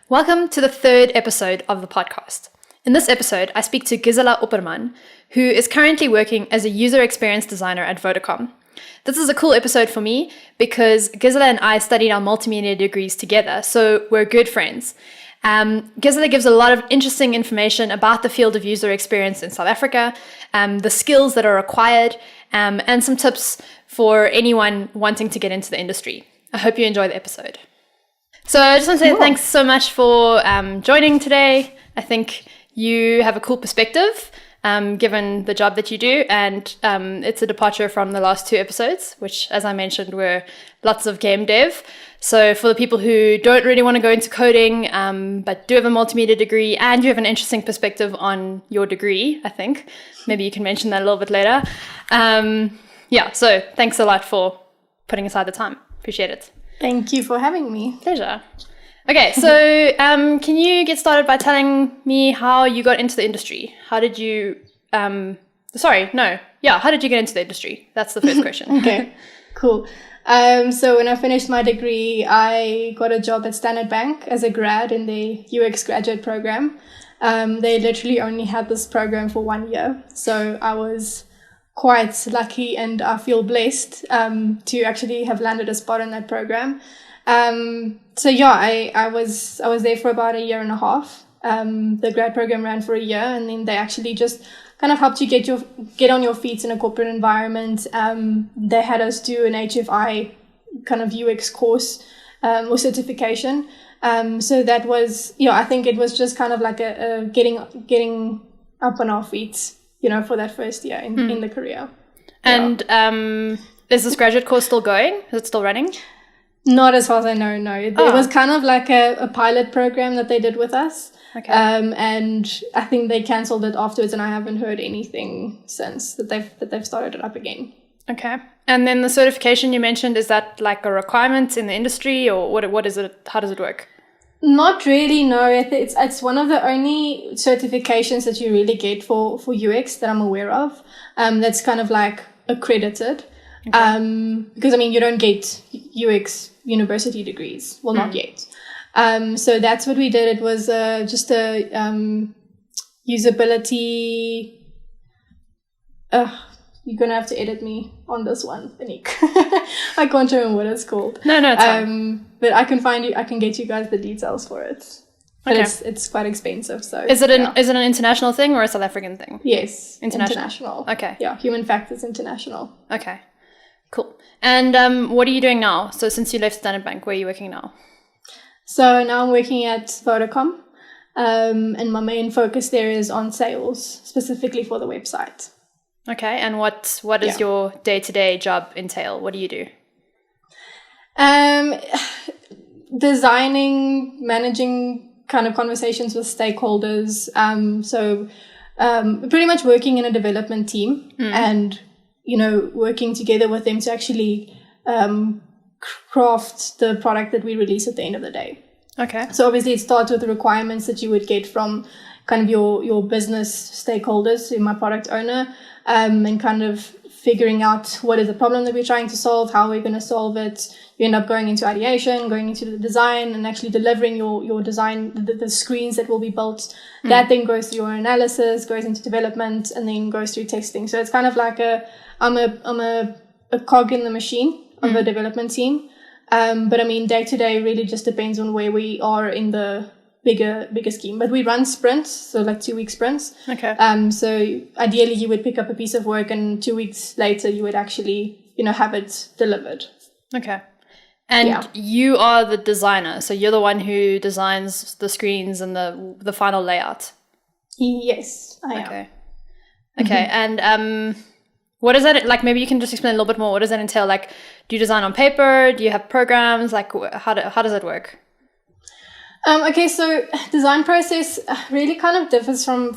Welcome to the third episode of the podcast. In this episode, I speak to Gisela Opperman, who is currently working as a user experience designer at Vodacom. This is a cool episode for me because Gisela and I studied our multimedia degrees together, so we're good friends. Gisela gives a lot of interesting information about the field of user experience in South Africa, the skills that are required, and some tips for anyone wanting to get into the industry. I hope you enjoy the episode. So I just want to say thanks so much for joining today. I think you have a cool perspective given the job that you do, and it's a departure from the last two episodes, which, as I mentioned, were lots of game dev. So for the people who don't really want to go into coding but do have a multimedia degree and you have an interesting perspective on your degree, I think, maybe you can mention that a little bit later. So thanks a lot for putting aside the time. Appreciate it. Thank you for having me. Pleasure. Okay, so can you get started by telling me how you got into the industry? How did you, how did you get into the industry? That's the first question. Okay, cool. So when I finished my degree, I got a job at Standard Bank as a grad in the UX graduate program. They literally only had this program for 1 year. So I was quite lucky and I feel blessed to actually have landed a spot in that program. I was there for about a year and a half. The grad program ran for a year, and then they actually just kind of helped you get on your feet in a corporate environment. They had us do an HFI kind of UX course or certification. So that was, I think it was just kind of like a getting up on our feet, for that first year in the career. And is this graduate course still going? Is it still running? Not as far as I know, no. It was kind of like a pilot program that they did with us. Okay. And I think they cancelled it afterwards, and I haven't heard anything since that they've started it up again. Okay. And then the certification you mentioned, is that like a requirement in the industry, or what is it? How does it work? Not really, no. It's one of the only certifications that you really get for UX that I'm aware of. That's kind of like accredited. Okay. Because you don't get UX university degrees. Well, not yet. So that's what we did. It was just a usability. You're gonna have to edit me on this one, Anik. I can't remember what it's called. No, it's fine. But I can get you guys the details for it. But it's quite expensive. So is it an international thing or a South African thing? Yes, international. Okay. Yeah, Human Factors International. Okay, cool. And what are you doing now? So since you left Standard Bank, where are you working now? So now I'm working at Vodacom, and my main focus there is on sales, specifically for the website. Okay, and what does your day-to-day job entail? What do you do? Designing, managing kind of conversations with stakeholders. Pretty much working in a development team and, working together with them to actually craft the product that we release at the end of the day. Okay. So obviously it starts with the requirements that you would get from kind of your business stakeholders, so my product owner, and kind of figuring out what is the problem that we're trying to solve, how we're going to solve it. You end up going into ideation, going into the design, and actually delivering your design, the screens that will be built. That then goes through your analysis, goes into development, and then goes through testing. So it's kind of like I'm a cog in the machine of a development team. But day to day really just depends on where we are in the bigger scheme. But we run sprints, so like 2-week sprints. Okay. So ideally you would pick up a piece of work and 2 weeks later you would actually, have it delivered. Okay. And you are the designer, so you're the one who designs the screens and the final layout. Yes, I am. Okay. And what is that like? Maybe you can just explain a little bit more. What does that entail? Like, do you design on paper? Do you have programs? Like, how does it work? So design process really kind of differs from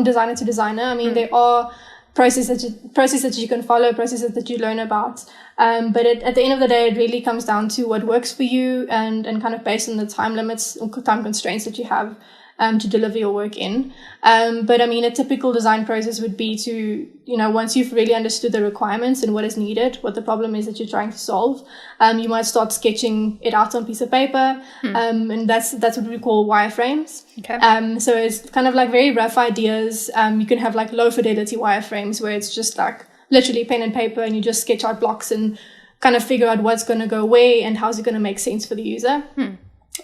designer to designer. There are process that you can follow, processes that you learn about. But at the end of the day, it really comes down to what works for you and kind of based on the time limits or time constraints that you have to deliver your work in. But I mean, a typical design process would be to, once you've really understood the requirements and what is needed, what the problem is that you're trying to solve, you might start sketching it out on a piece of paper. And that's what we call wireframes. Okay. So it's kind of like very rough ideas. You can have like low fidelity wireframes where it's just like literally pen and paper and you just sketch out blocks and kind of figure out what's going to go where and how's it going to make sense for the user.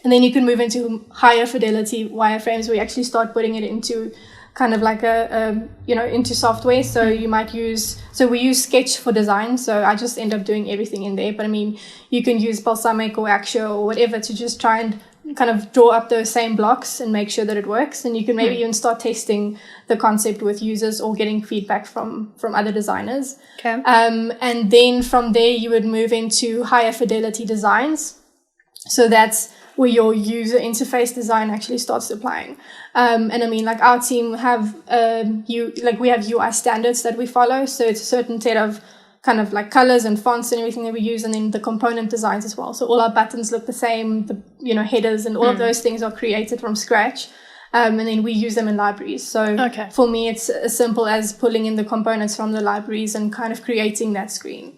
And then you can move into higher fidelity wireframes where you actually start putting it into kind of like into software. So you might we use Sketch for design. So I just end up doing everything in there. But I mean, you can use Balsamic or Axure or whatever to just try and kind of draw up those same blocks and make sure that it works. And you can maybe even start testing the concept with users or getting feedback from other designers. Okay. And then from there, you would move into higher fidelity designs. So that's where your user interface design actually starts applying. And I mean, like our team have, we have UI standards that we follow. So it's a certain set of kind of like colors and fonts and everything that we use, and then the component designs as well. So all our buttons look the same, the headers and all of those things are created from scratch. And then we use them in libraries. So for me, it's as simple as pulling in the components from the libraries and kind of creating that screen.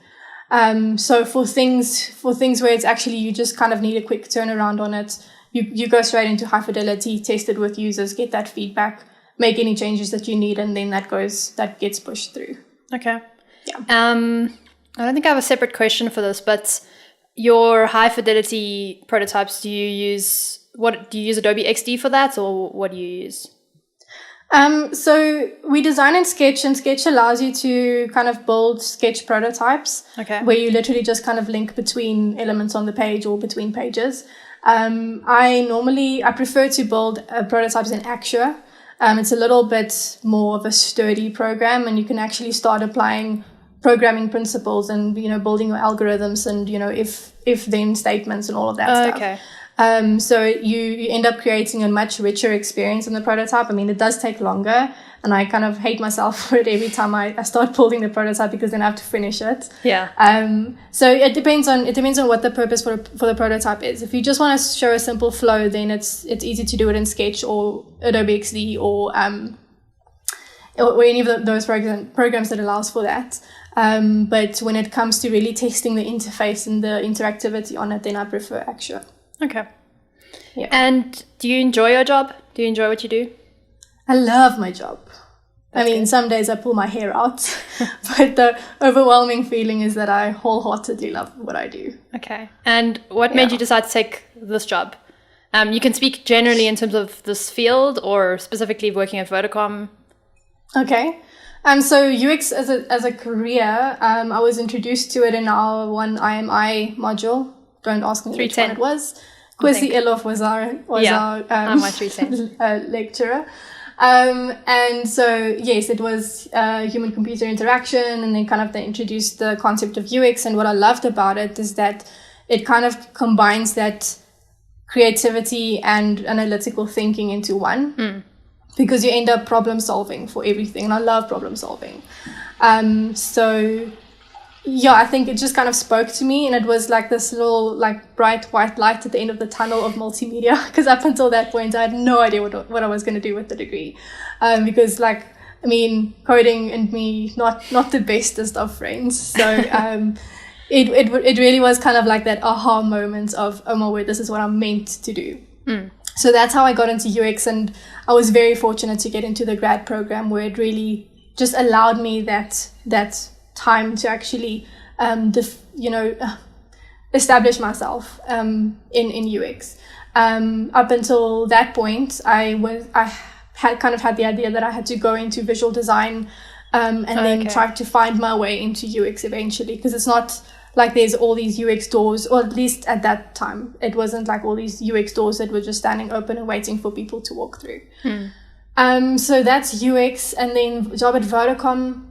So for things where it's actually, you just kind of need a quick turnaround on it, you go straight into high fidelity, test it with users, get that feedback, make any changes that you need, and then that gets pushed through. Okay. Yeah. I don't think I have a separate question for this, but your high fidelity prototypes, do you use Adobe XD for that, or what do you use? So we design in Sketch, and Sketch allows you to kind of build Sketch prototypes, where you literally just kind of link between elements on the page or between pages. I prefer to build prototypes in Axure. It's a little bit more of a sturdy program, and you can actually start applying programming principles and, building your algorithms and, if then statements and all of that stuff. Okay. So you end up creating a much richer experience in the prototype. I mean, it does take longer, and I kind of hate myself for it every time I start building the prototype, because then I have to finish it. Yeah. So it depends on what the purpose for the prototype is. If you just want to show a simple flow, then it's easy to do it in Sketch or Adobe XD or any of those programs that allows for that. But when it comes to really testing the interface and the interactivity on it, then I prefer Axure. Okay. Yeah. And do you enjoy your job? Do you enjoy what you do? I love my job. I mean, some days I pull my hair out, but the overwhelming feeling is that I wholeheartedly love what I do. Okay. And what made you decide to take this job? You can speak generally in terms of this field or specifically working at Vodacom. Okay. So UX as a career, I was introduced to it in our one IMI module. Don't ask me which one it was. Kwesi Elof was our lecturer. And so, yes, it was human-computer interaction, and then kind of they introduced the concept of UX. And what I loved about it is that it kind of combines that creativity and analytical thinking into one, because you end up problem solving for everything. And I love problem solving. I think it just kind of spoke to me, and it was like this little bright white light at the end of the tunnel of multimedia, because up until that point I had no idea what I was going to do with the degree, because coding and me not the bestest of friends, so it really was kind of like that aha moment of, oh my word, this is what I'm meant to do. So that's how I got into UX, and I was very fortunate to get into the grad program, where it really just allowed me that time to actually establish myself in UX. Up until that point, I had kind of had the idea that I had to go into visual design then try to find my way into UX eventually, because it's not like there's all these UX doors, or at least at that time it wasn't like all these UX doors that were just standing open and waiting for people to walk through. So that's UX. And then job at Vodacom,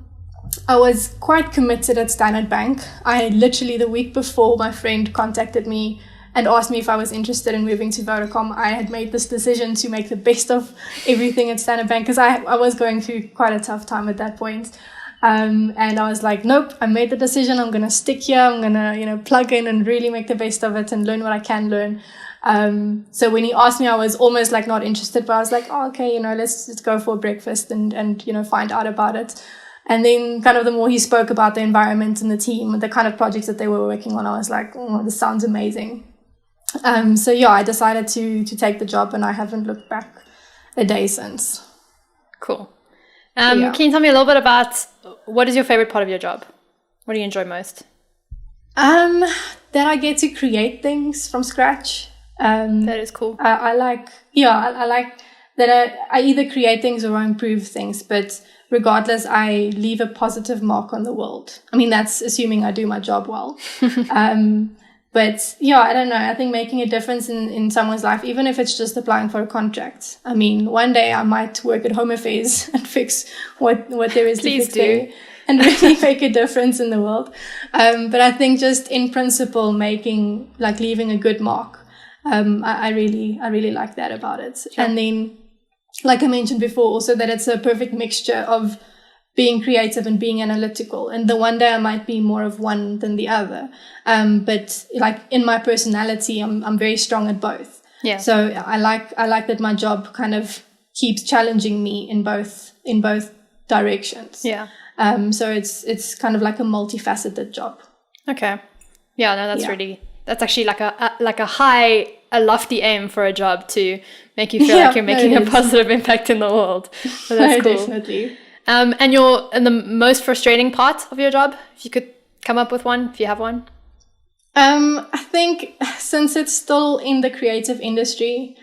I was quite committed at Standard Bank. I literally, the week before my friend contacted me and asked me if I was interested in moving to Vodacom, I had made this decision to make the best of everything at Standard Bank, because I was going through quite a tough time at that point. And I was like, nope, I made the decision. I'm going to stick here. I'm going to, plug in and really make the best of it and learn what I can learn. So when he asked me, I was almost like not interested, but I was like, oh, okay, let's go for breakfast and find out about it. And then kind of the more he spoke about the environment and the team and the kind of projects that they were working on, I was like, oh, this sounds amazing. So yeah, I decided to take the job, and I haven't looked back a day since. Cool. Can you tell me a little bit about what is your favorite part of your job? What do you enjoy most? That I get to create things from scratch. That is cool. I like that I either create things or I improve things, but regardless, I leave a positive mark on the world. I mean, that's assuming I do my job well. But yeah, I don't know. I think making a difference in someone's life, even if it's just applying for a contract. I mean, one day I might work at Home Affairs and fix what there is to fix there and really make a difference in the world. But I think just in principle, leaving a good mark. I really like that about it. Sure. And then, like I mentioned before, also that it's a perfect mixture of being creative and being analytical. And the one day I might be more of one than the other. But like in my personality, I'm very strong at both. Yeah. So I like that my job kind of keeps challenging me in both directions. Yeah. So it's kind of like a multifaceted job. Okay. Yeah, no, that's actually like a lofty aim for a job to make you feel like you're making a positive impact in the world. So that's cool. Definitely. And the most frustrating part of your job, if you could come up with one, if you have one? I think since it's still in the creative industry,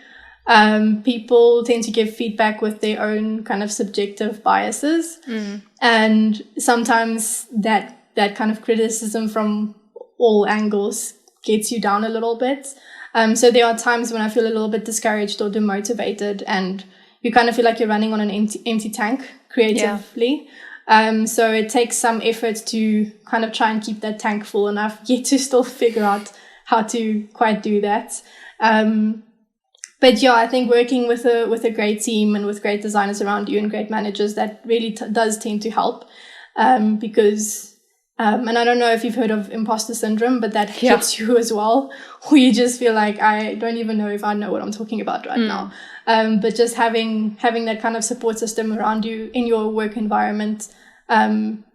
people tend to give feedback with their own kind of subjective biases. And sometimes that kind of criticism from all angles gets you down a little bit. So there are times when I feel a little bit discouraged or demotivated, and you kind of feel like you're running on an empty tank creatively. Yeah. So it takes some effort to kind of try and keep that tank full, and I've yet to still figure out how to quite do that. But yeah, I think working with a great team and with great designers around you and great managers, that really does tend to help. Because and I don't know if you've heard of imposter syndrome, but that hits you as well, where you just feel like, I don't even know if I know what I'm talking about right now. But just having that kind of support system around you in your work environment,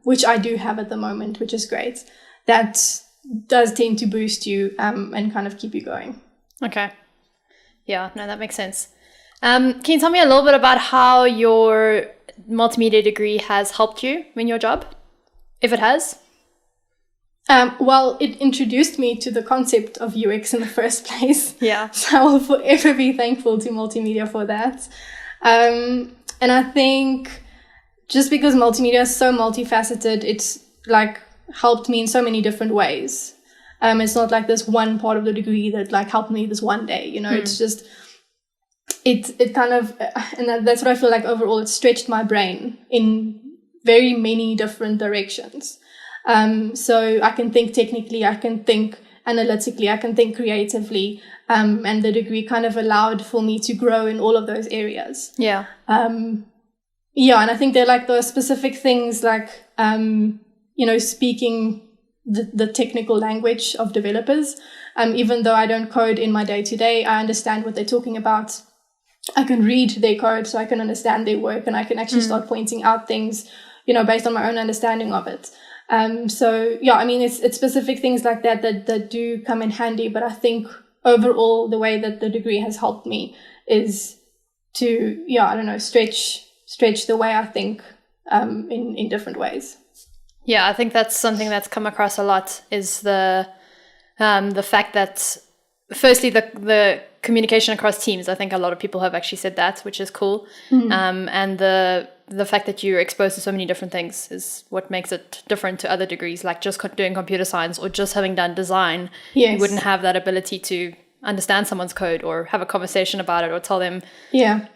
which I do have at the moment, which is great, that does tend to boost you and kind of keep you going. Okay. Yeah, no, that makes sense. Can you tell me a little bit about how your multimedia degree has helped you in your job, if it has? Well, it introduced me to the concept of UX in the first place. Yeah. So I will forever be thankful to Multimedia for that. And I think just because multimedia is so multifaceted, it's like helped me in so many different ways. It's not like this one part of the degree that like helped me this one day, it's just, it kind of, and that's what I feel like overall, it stretched my brain in very many different directions. So I can think technically, I can think analytically, I can think creatively, and the degree kind of allowed for me to grow in all of those areas. Yeah. And I think they're like the specific things like, speaking the technical language of developers. Even though I don't code in my day-to-day, I understand what they're talking about. I can read their code so I can understand their work, and I can actually start pointing out things, based on my own understanding of it. It's specific things like that do come in handy. But I think overall, the way that the degree has helped me is to, stretch the way I think in different ways. Yeah, I think that's something that's come across a lot, is the fact that, firstly, the communication across teams. I think a lot of people have actually said that, which is cool. And the fact that you're exposed to so many different things is what makes it different to other degrees, like just doing computer science or just having done design. Yes. You wouldn't have that ability to understand someone's code or have a conversation about it or tell them. Yeah.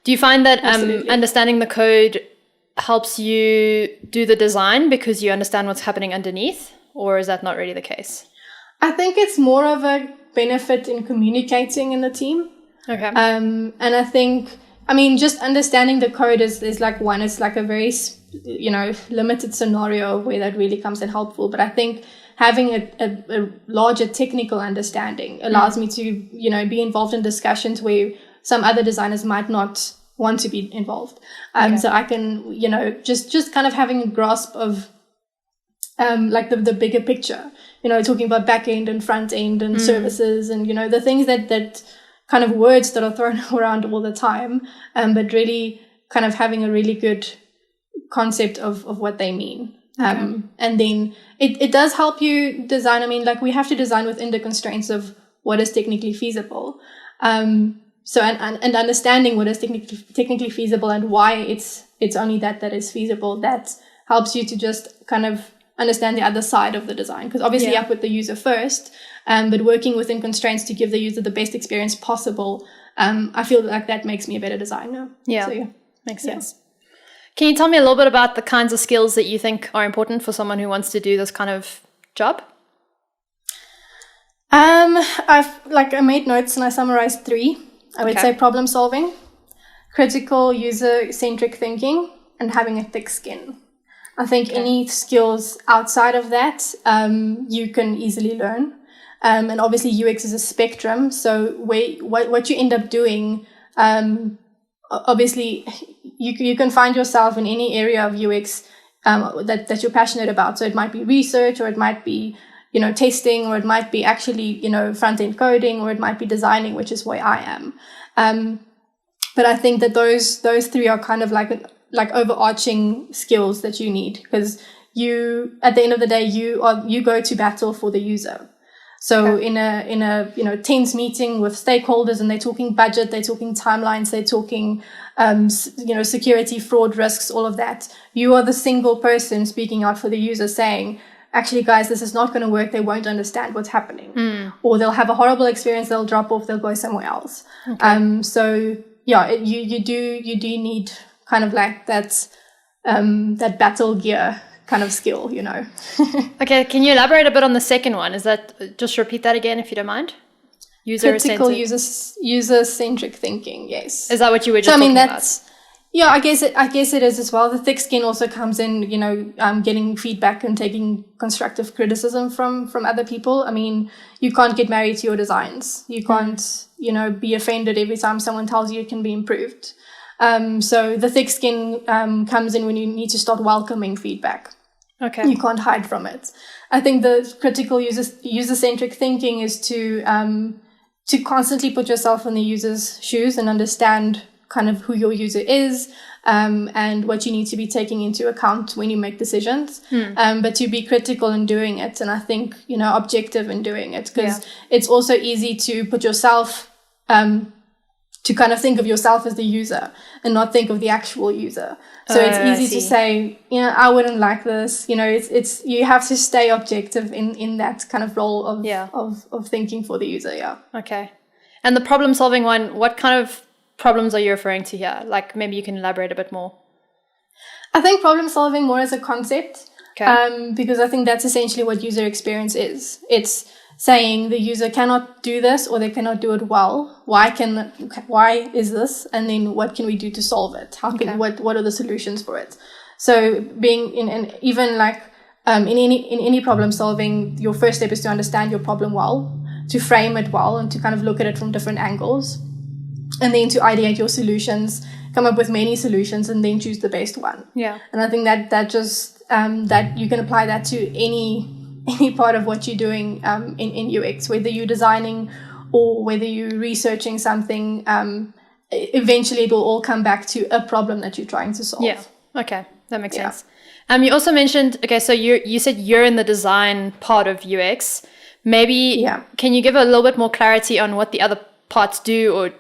Do you find that understanding the code helps you do the design because you understand what's happening underneath, or is that not really the case? I think it's more of a benefit in communicating in the team. Okay. And I think, just understanding the code is like one, it's like a very limited scenario where that really comes in helpful. But I think having a larger technical understanding allows me to, be involved in discussions where some other designers might not want to be involved. So I can, just kind of having a grasp of like the bigger picture, talking about back end and front end and services and, the things that kind of words that are thrown around all the time, but really kind of having a really good concept of what they mean. And then it does help you design. I mean, like we have to design within the constraints of what is technically feasible. So and understanding what is technically feasible and why it's only that is feasible, that helps you to just kind of understand the other side of the design. Because obviously I put the user first, but working within constraints to give the user the best experience possible, I feel like that makes me a better designer. Yeah, so, makes sense. Can you tell me a little bit about the kinds of skills that you think are important for someone who wants to do this kind of job? I made notes and I summarized 3. I would say problem solving, critical user-centric thinking, and having a thick skin. I think any skills outside of that, you can easily learn. And obviously UX is a spectrum. So what you end up doing, obviously you can find yourself in any area of UX that you're passionate about. So it might be research, or it might be, testing, or it might be actually, front-end coding, or it might be designing, which is where I am. But I think that those 3 are kind of like overarching skills that you need, because at the end of the day, you go to battle for the user. So in a tense meeting with stakeholders, and they're talking budget, they're talking timelines, they're talking security, fraud risks, all of that. You are the single person speaking out for the user, saying, actually, guys, this is not going to work. They won't understand what's happening, or they'll have a horrible experience. They'll drop off. They'll go somewhere else. So yeah, you do need kind of like that battle gear kind of skill, Okay, can you elaborate a bit on the second one? Is that, just repeat that again if you don't mind? Critical user-centric thinking, yes. Is that what you were just talking about? Yeah, I guess it is as well. The thick skin also comes in, getting feedback and taking constructive criticism from other people. I mean, you can't get married to your designs. You can't, be offended every time someone tells you it can be improved. So the thick skin comes in when you need to start welcoming feedback. Okay. You can't hide from it. I think the critical user-centric thinking is to constantly put yourself in the user's shoes and understand kind of who your user is, and what you need to be taking into account when you make decisions, but to be critical in doing it. And I think, objective in doing it, because it's also easy to put yourself, to kind of think of yourself as the user and not think of the actual user. So it's easy to say, I wouldn't like this. It's you have to stay objective in that kind of role of thinking for the user. Yeah. Okay. And the problem solving one, what kind of problems are you referring to here? Like, maybe you can elaborate a bit more. I think problem solving more as a concept, because I think that's essentially what user experience is. It's saying the user cannot do this, or they cannot do it well. Why is this? And then what can we do to solve it? What are the solutions for it? So being in any problem solving, your first step is to understand your problem well, to frame it well, and to kind of look at it from different angles. And then to ideate your solutions, come up with many solutions, and then choose the best one. Yeah. And I think that just that you can apply that to any part of what you're doing in UX, whether you're designing or whether you're researching something. Eventually, it will all come back to a problem that you're trying to solve. Yeah. Okay, that makes sense. You also mentioned, so you said you're in the design part of UX. Maybe can you give a little bit more clarity on what the other parts do, or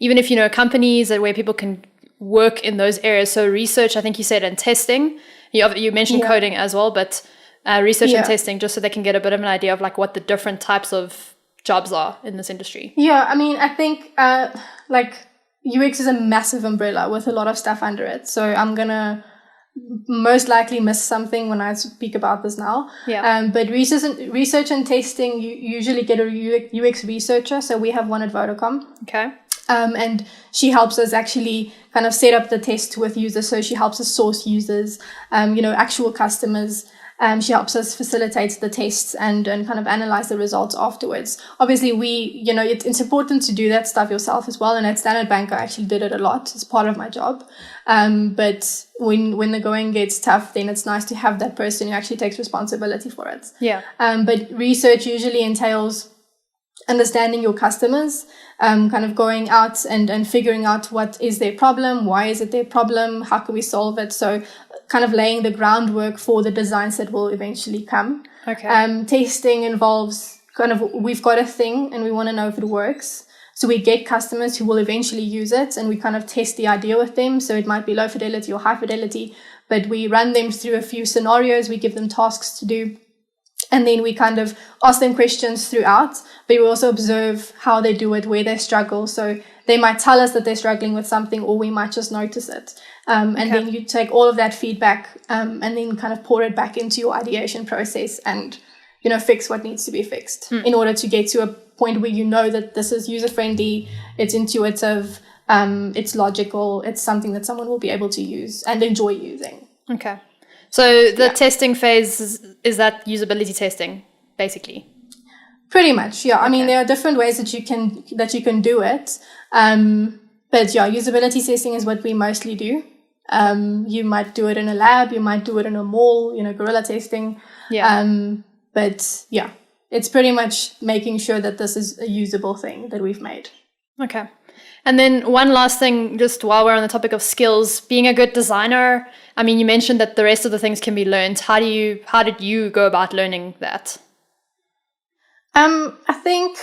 even if companies where people can work in those areas? So research, I think you said, and testing. You mentioned coding as well, but research and testing, just so they can get a bit of an idea of like what the different types of jobs are in this industry. Yeah, I mean, I think UX is a massive umbrella with a lot of stuff under it. So I'm gonna most likely miss something when I speak about this now. Yeah. But research and testing, you usually get a UX researcher. So we have one at Vodacom. Okay. And she helps us actually kind of set up the test with users. So she helps us source users, actual customers. She helps us facilitate the tests and kind of analyze the results afterwards. Obviously, it's important to do that stuff yourself as well. And at Standard Bank, I actually did it a lot as part of my job. But when the going gets tough, then it's nice to have that person who actually takes responsibility for it. Yeah. But research usually entails understanding your customers, kind of going out and figuring out what is their problem, why is it their problem, how can we solve it. So kind of laying the groundwork for the designs that will eventually come. Okay. Testing involves kind of, we've got a thing and we want to know if it works. So we get customers who will eventually use it and we kind of test the idea with them. So it might be low fidelity or high fidelity, but we run them through a few scenarios. We give them tasks to do. And then we kind of ask them questions throughout, but we also observe how they do it, where they struggle. So they might tell us that they're struggling with something, or we might just notice it. And then you take all of that feedback and then kind of pour it back into your ideation process and, fix what needs to be fixed in order to get to a point where you know that this is user-friendly, it's intuitive, it's logical, it's something that someone will be able to use and enjoy using. Okay. So the testing phase is that usability testing, basically? Pretty much, yeah. Okay. I mean, there are different ways that you can do it. But yeah, usability testing is what we mostly do. You might do it in a lab, you might do it in a mall, guerrilla testing. Yeah. But yeah, it's pretty much making sure that this is a usable thing that we've made. Okay. And then one last thing, just while we're on the topic of skills, being a good designer, I mean, you mentioned that the rest of the things can be learned. How did you go about learning that? I think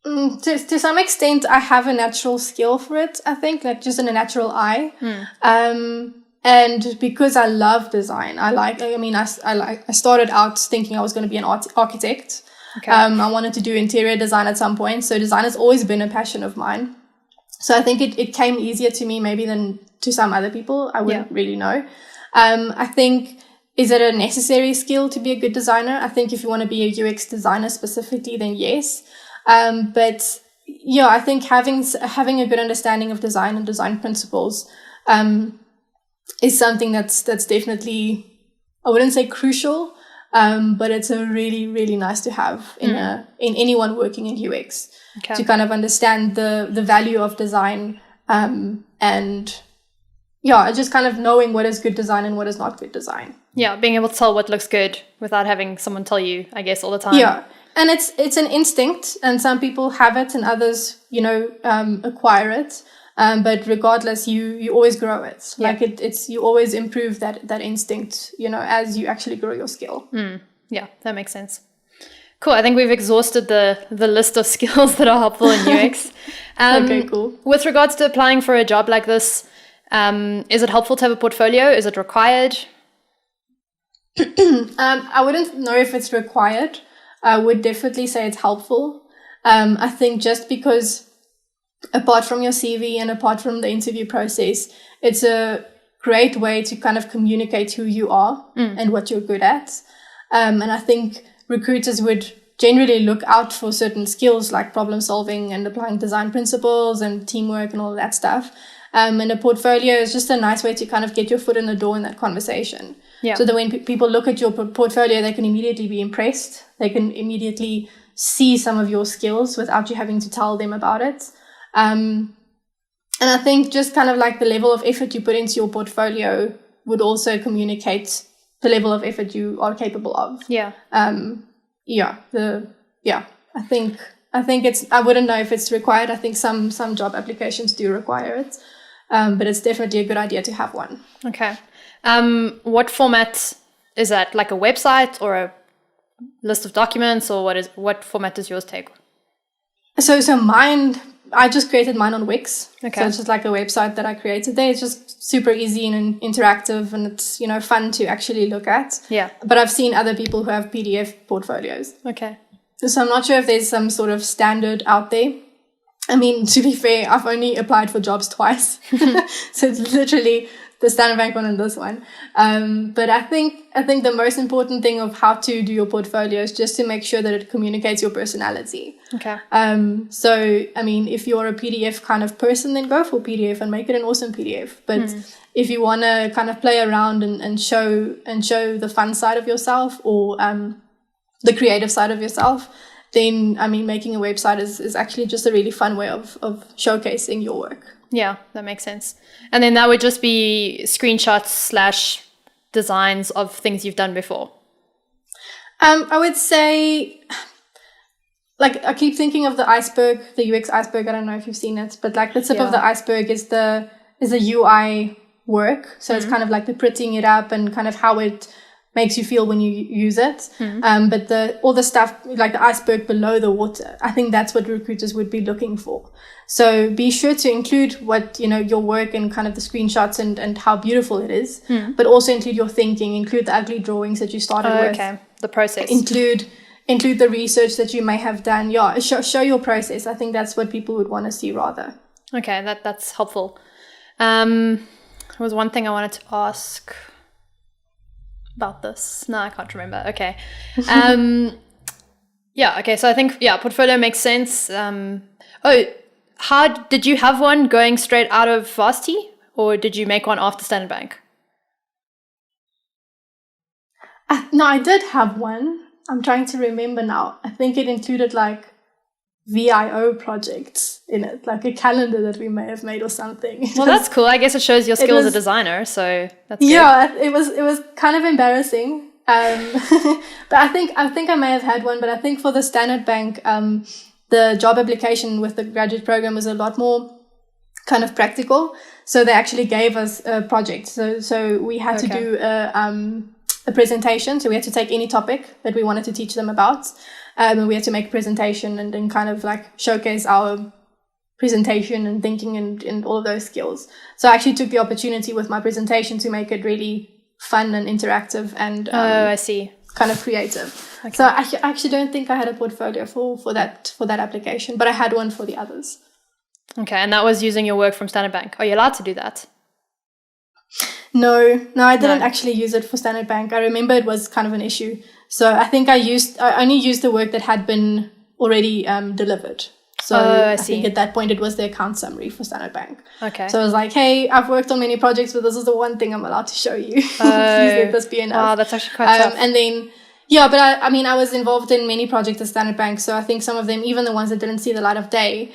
to some extent, I have a natural skill for it. I think like just in a natural eye. And because I love design, I started out thinking I was going to be an architect. Okay. I wanted to do interior design at some point. So design has always been a passion of mine. So I think it came easier to me maybe than to some other people. I wouldn't really know. I think, is it a necessary skill to be a good designer? I think if you want to be a UX designer specifically, then yes. But yeah, I think having a good understanding of design and design principles is something that's definitely, I wouldn't say crucial, but it's a really, really nice to have in anyone working in UX to kind of understand the value of design and just kind of knowing what is good design and what is not good design. Yeah, being able to tell what looks good without having someone tell you, I guess, all the time. Yeah, and it's an instinct, and some people have it and others, acquire it. But regardless, you always grow it. Yeah. Like it's you always improve that instinct, as you actually grow your skill. Yeah, that makes sense. Cool. I think we've exhausted the list of skills that are helpful in UX. Okay, cool. With regards to applying for a job like this, is it helpful to have a portfolio? Is it required? I wouldn't know if it's required. I would definitely say it's helpful. I think just because apart from your CV and apart from the interview process, it's a great way to kind of communicate who you are and what you're good at. And I think recruiters would generally look out for certain skills like problem solving and applying design principles and teamwork and all of that stuff. And a portfolio is just a nice way to kind of get your foot in the door in that conversation. Yeah. So that when people look at your portfolio, they can immediately be impressed. They can immediately see some of your skills without you having to tell them about it. And I think just kind of like the level of effort you put into your portfolio would also communicate the level of effort you are capable of. Yeah. I think it's, I wouldn't know if it's required. I think some job applications do require it. But it's definitely a good idea to have one. Okay. What format is that? Like a website or a list of documents, or what format does yours take? So mine, I just created mine on Wix. Okay. So it's just like a website that I created there. It's just super easy and interactive, and it's, fun to actually look at. Yeah. But I've seen other people who have PDF portfolios. Okay. So I'm not sure if there's some sort of standard out there. I mean, to be fair, I've only applied for jobs twice. So it's literally the Standard Bank one and this one. But I think the most important thing of how to do your portfolio is just to make sure that it communicates your personality. Okay. So, I mean, if you're a PDF kind of person, then go for PDF and make it an awesome PDF. But if you want to kind of play around and show the fun side of yourself, or the creative side of yourself, then, I mean, making a website is actually just a really fun way of showcasing your work. Yeah, that makes sense. And then that would just be screenshots / designs of things you've done before. I would say, like, I keep thinking of the iceberg, the UX iceberg. I don't know if you've seen it, but like the tip of the iceberg is the UI work. So it's kind of like the prettying it up and kind of how it makes you feel when you use it. But all the stuff, like the iceberg below the water, I think that's what recruiters would be looking for. So be sure to include what, your work and kind of the screenshots and how beautiful it is, but also include your thinking, include the ugly drawings that you started with. Okay, the process. Include the research that you may have done. Yeah, show your process. I think that's what people would want to see rather. Okay, that's helpful. There was one thing I wanted to ask about this. No, I can't remember. Okay. Yeah, okay. So I think, portfolio makes sense. How did you have one going straight out of varsity, or did you make one after Standard Bank? No, I did have one. I'm trying to remember now. I think it included like VIO projects in it, like a calendar that we may have made or something. Well, that's cool. I guess it shows your skill as a designer, so that's good. Yeah, it was kind of embarrassing. But I think I may have had one, but I think for the Standard Bank, the job application with the graduate program was a lot more kind of practical. So they actually gave us a project. So we had to do a presentation. So we had to take any topic that we wanted to teach them about. And we had to make a presentation and then kind of like showcase our presentation and thinking and all of those skills. So I actually took the opportunity with my presentation to make it really fun and interactive and I see, kind of creative. Okay. So I actually don't think I had a portfolio for that application, but I had one for the others. Okay, and that was using your work from Standard Bank. Are you allowed to do that? No, I didn't actually use it for Standard Bank. I remember it was kind of an issue. So I think I only used the work that had been already delivered. So I think at that point it was the account summary for Standard Bank. Okay. So I was like, hey, I've worked on many projects, but this is the one thing I'm allowed to show you. Please let this be enough. Oh, that's actually quite tough. And then, but I was involved in many projects at Standard Bank. So I think some of them, even the ones that didn't see the light of day,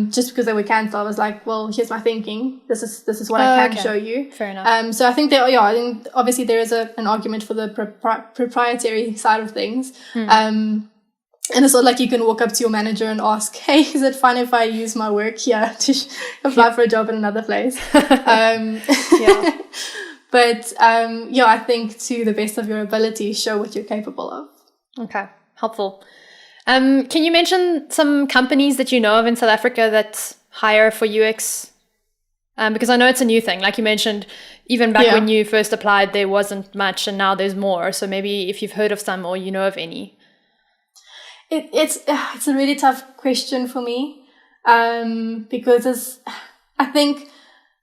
just because they were cancelled, I was like, well, here's my thinking. This is what I can show you. Fair enough. So I think I think obviously there is an argument for the proprietary side of things. And it's not like you can walk up to your manager and ask, hey, is it fine if I use my work here to apply for a job in another place? But I think to the best of your ability, show what you're capable of. Okay, helpful. Can you mention some companies that you know of in South Africa that hire for UX? Because I know it's a new thing. Like you mentioned, even back when you first applied, there wasn't much, and now there's more. So maybe if you've heard of some or you know of any. It's a really tough question for me, because I think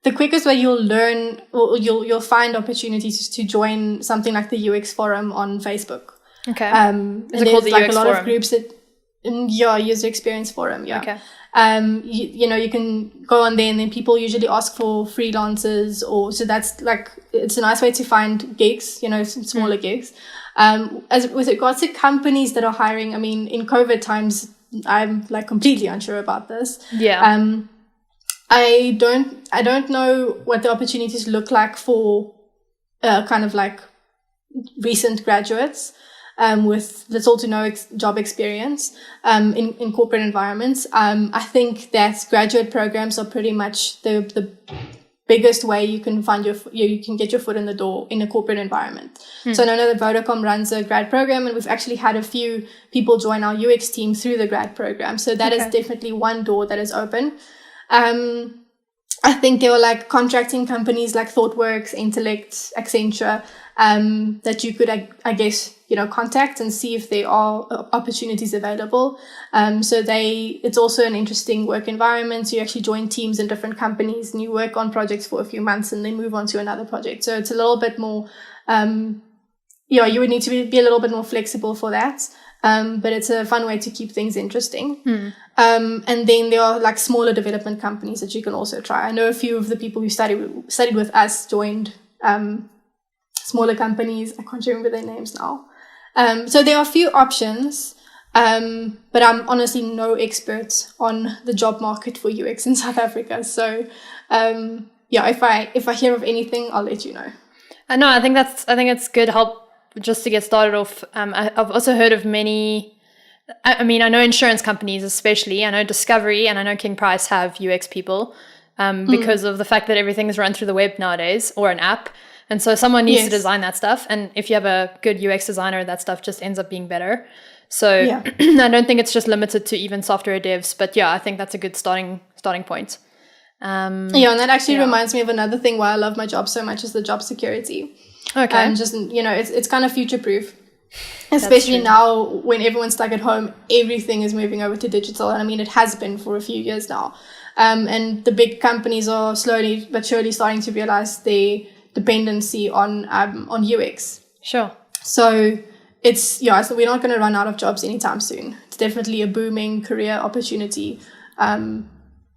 the quickest way you'll learn or you'll find opportunities to join something like the UX forum on Facebook. Okay. Is it called the UX forum? There's like a lot of groups that user experience forum. Yeah. Okay. You can go on there and then people usually ask for freelancers so that's like, it's a nice way to find gigs, some smaller gigs. As with regards to companies that are hiring, I mean, in COVID times, I'm like completely unsure about this. Yeah. I don't know what the opportunities look like for, kind of like recent graduates. With little to no job experience in corporate environments. I think that graduate programs are pretty much the biggest way you can find you can get your foot in the door in a corporate environment. So I know that Vodacom runs a grad program, and we've actually had a few people join our UX team through the grad program. So that is definitely one door that is open. I think there were like contracting companies like ThoughtWorks, Intellect, Accenture, that you could, I guess, contact and see if there are opportunities available. It's also an interesting work environment. So you actually join teams in different companies and you work on projects for a few months and then move on to another project. So it's a little bit more, you would need to be a little bit more flexible for that. But it's a fun way to keep things interesting. And then there are like smaller development companies that you can also try. I know a few of the people who studied with us joined smaller companies. I can't remember their names now. So there are a few options, but I'm honestly no expert on the job market for UX in South Africa. So if I hear of anything, I'll let you know. No, I think it's good help just to get started off. I've also heard of many. I know insurance companies, especially. I know Discovery and I know King Price have UX people because of the fact that everything is run through the web nowadays or an app. And so someone needs to design that stuff. And if you have a good UX designer, that stuff just ends up being better. So I don't think it's just limited to even software devs. But I think that's a good starting point. And that actually reminds me of another thing why I love my job so much is the job security. Okay. It's kind of future-proof. Especially now when everyone's stuck at home, everything is moving over to digital. And it has been for a few years now. And the big companies are slowly but surely starting to realize their dependency on UX. Sure. So so we're not going to run out of jobs anytime soon. It's definitely a booming career opportunity. And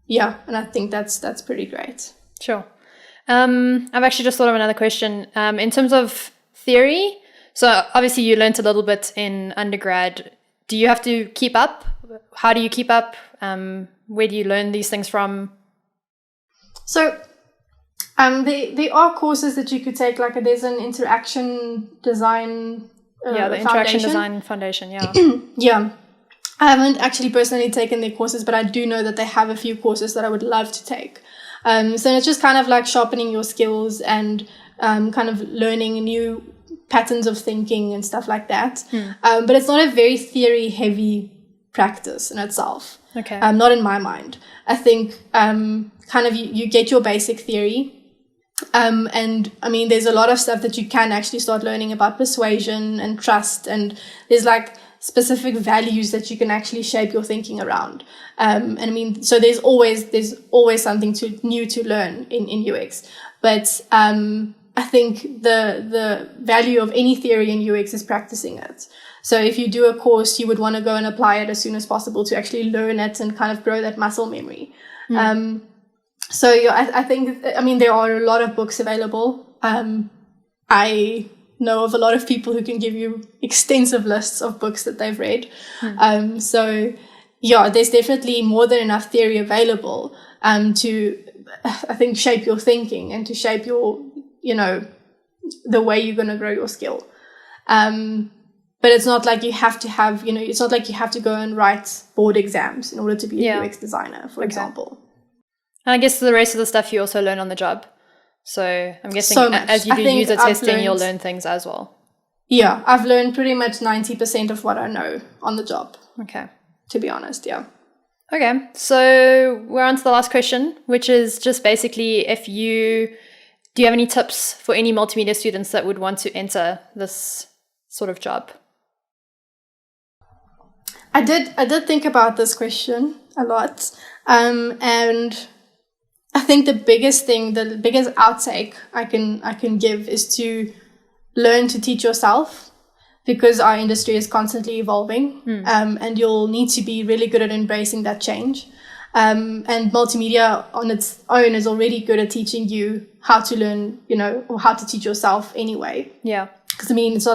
I think that's pretty great. Sure. I've actually just thought of another question. In terms of theory, so obviously you learned a little bit in undergrad. Do you have to keep up? How do you keep up? Where do you learn these things from? So there are courses that you could take. Like there's an interaction design the Interaction Design Foundation, Yeah. I haven't actually personally taken their courses, but I do know that they have a few courses that I would love to take. So it's just kind of like sharpening your skills and kind of learning new patterns of thinking and stuff like that. But it's not a very theory-heavy practice in itself. Okay. Not in my mind. I think kind of you get your basic theory. And there's a lot of stuff that you can actually start learning about persuasion and trust. And there's like specific values that you can actually shape your thinking around. So there's always something new to learn in UX. But I think the value of any theory in UX is practicing it. So if you do a course, you would want to go and apply it as soon as possible to actually learn it and kind of grow that muscle memory. I think, there are a lot of books available. I know of a lot of people who can give you extensive lists of books that they've read. There's definitely more than enough theory available to, I think, shape your thinking and to shape your, the way you're going to grow your skill. But it's not like you have to have, it's not like you have to go and write board exams in order to be a UX designer, for example. And I guess the rest of the stuff you also learn on the job. So I'm guessing as you do user testing, you'll learn things as well. Yeah, I've learned pretty much 90% of what I know on the job. Okay. To be honest, yeah. Okay, so we're on to the last question, which is just basically do you have any tips for any multimedia students that would want to enter this sort of job? I did think about this question a lot. And I think the biggest outtake I can give is to learn to teach yourself, because our industry is constantly evolving, and you'll need to be really good at embracing that change. And multimedia on its own is already good at teaching you how to learn, or how to teach yourself anyway. Yeah. Because it's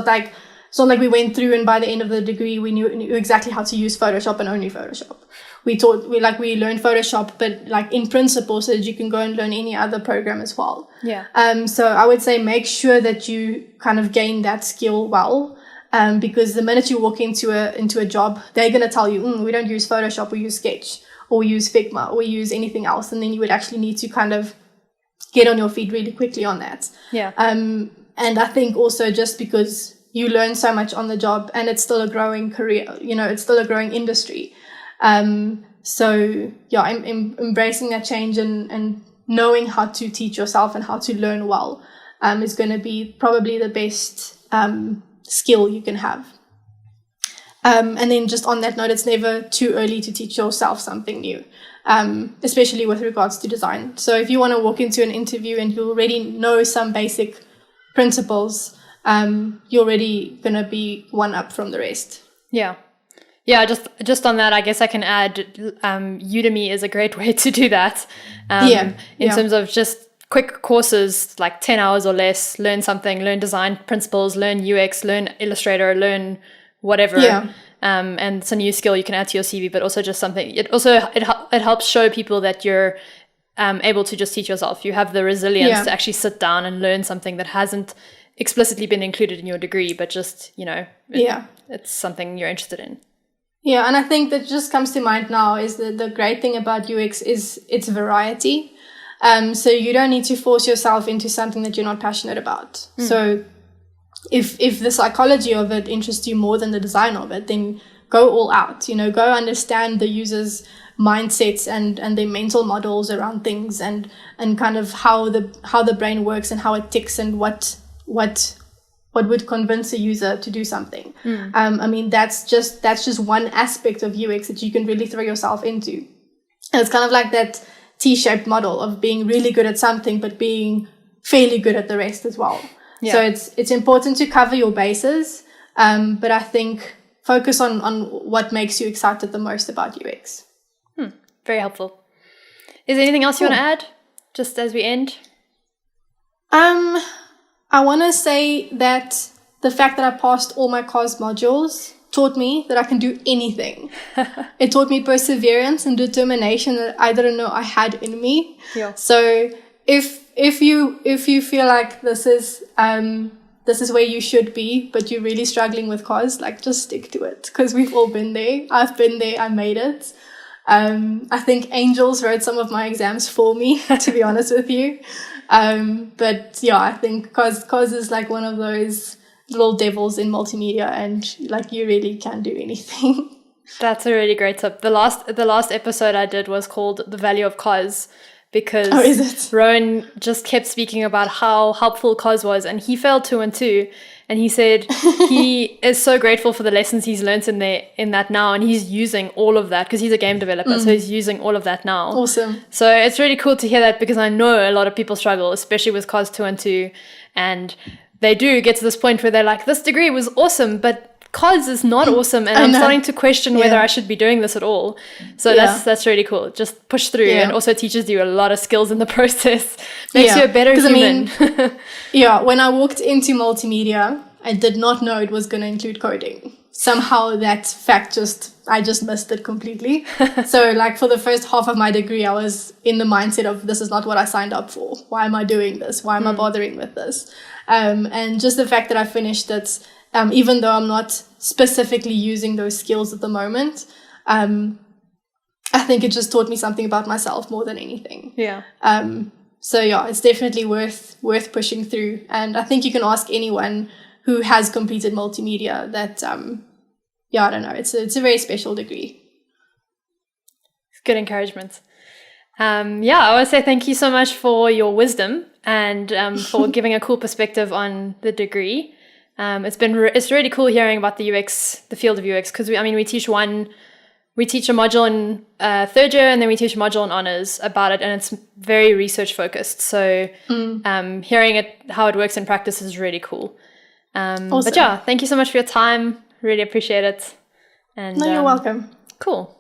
not like we went through and by the end of the degree we knew exactly how to use Photoshop and only Photoshop. We learned Photoshop, but like in principle, so that you can go and learn any other program as well. Yeah. So I would say make sure that you kind of gain that skill well, because the minute you walk into a job, they're going to tell you, we don't use Photoshop, we use Sketch, or we use Figma, or we use anything else, and then you would actually need to kind of get on your feet really quickly on that. Yeah. And I think also just because you learn so much on the job, and it's still a growing career, it's still a growing industry. I'm embracing that change and knowing how to teach yourself and how to learn well is going to be probably the best skill you can have. And then just on that note, it's never too early to teach yourself something new, especially with regards to design. So if you want to walk into an interview and you already know some basic principles, you're already going to be one up from the rest. Yeah. Yeah, just on that, I guess I can add Udemy is a great way to do that. In terms of just quick courses, like 10 hours or less, learn something, learn design principles, learn UX, learn Illustrator, learn whatever. Yeah. And it's a new skill you can add to your CV, but also just something. It helps show people that you're able to just teach yourself. You have the resilience to actually sit down and learn something that hasn't explicitly been included in your degree, but just, it's something you're interested in. Yeah, and I think that just comes to mind now is that the great thing about UX is its variety. So you don't need to force yourself into something that you're not passionate about. So if the psychology of it interests you more than the design of it, then go all out, go understand the user's mindsets and their mental models around things and kind of how the brain works and how it ticks and what would convince a user to do something. I mean, that's just one aspect of UX that you can really throw yourself into. And it's kind of like that T-shaped model of being really good at something, but being fairly good at the rest as well. Yeah. So it's important to cover your bases. But I think focus on what makes you excited the most about UX. Very helpful. Is there anything else you want to add just as we end? I want to say that the fact that I passed all my COS modules taught me that I can do anything. It taught me perseverance and determination that I didn't know I had in me. Yeah. So if you feel like this is where you should be, but you're really struggling with COS, like just stick to it, because we've all been there. I've been there. I made it. I think angels wrote some of my exams for me, to be honest with you. But yeah, I think COS is like one of those little devils in multimedia, and like you really can do anything. That's a really great tip. The last episode I did was called The Value of COS, because Rowan just kept speaking about how helpful COS was, and he failed 2 and 2, and he said he is so grateful for the lessons he's learned in that now, and he's using all of that because he's a game developer, so he's using all of that now. Awesome. So it's really cool to hear that, because I know a lot of people struggle, especially with COS 2 and 2, and they do get to this point where they're like, this degree was awesome, but COS is not awesome, and I'm starting to question whether I should be doing this at all. So that's really cool. Just push through, and also teaches you a lot of skills in the process. Makes you a better human. I mean, when I walked into multimedia, I did not know it was going to include coding. Somehow that fact I just missed it completely. So like for the first half of my degree, I was in the mindset of, this is not what I signed up for. Why am I doing this? Why am I bothering with this? And just the fact that I finished it, even though I'm not specifically using those skills at the moment, I think it just taught me something about myself more than anything. Yeah. So yeah, it's definitely worth pushing through. And I think you can ask anyone who has completed multimedia that, I don't know, it's a very special degree. It's good encouragement. I want to say thank you so much for your wisdom and for giving a cool perspective on the degree. It's really cool hearing about the field of UX, because we teach a module in third year, and then we teach a module in honors about it, and it's very research focused. So hearing how it works in practice is really cool. Awesome. But yeah, thank you so much for your time. Really appreciate it. And you're welcome. Cool.